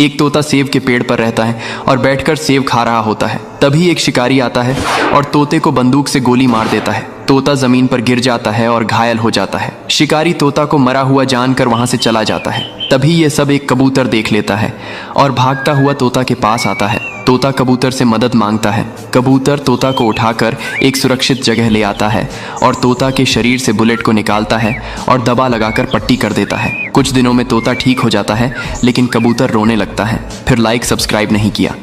एक तोता सेब के पेड़ पर रहता है और बैठकर सेब खा रहा होता है। तभी एक शिकारी आता है और तोते को बंदूक से गोली मार देता है। तोता जमीन पर गिर जाता है और घायल हो जाता है। शिकारी तोता को मरा हुआ जानकर वहां से चला जाता है। तभी ये सब एक कबूतर देख लेता है और भागता हुआ तोता के पास आता है। तोता कबूतर से मदद मांगता है। कबूतर तोता को उठाकर एक सुरक्षित जगह ले आता है और तोता के शरीर से बुलेट को निकालता है और दबा लगाकर पट्टी कर देता है। कुछ दिनों में तोता ठीक हो जाता है, लेकिन कबूतर रोने लगता है। फिर लाइक सब्सक्राइब नहीं किया।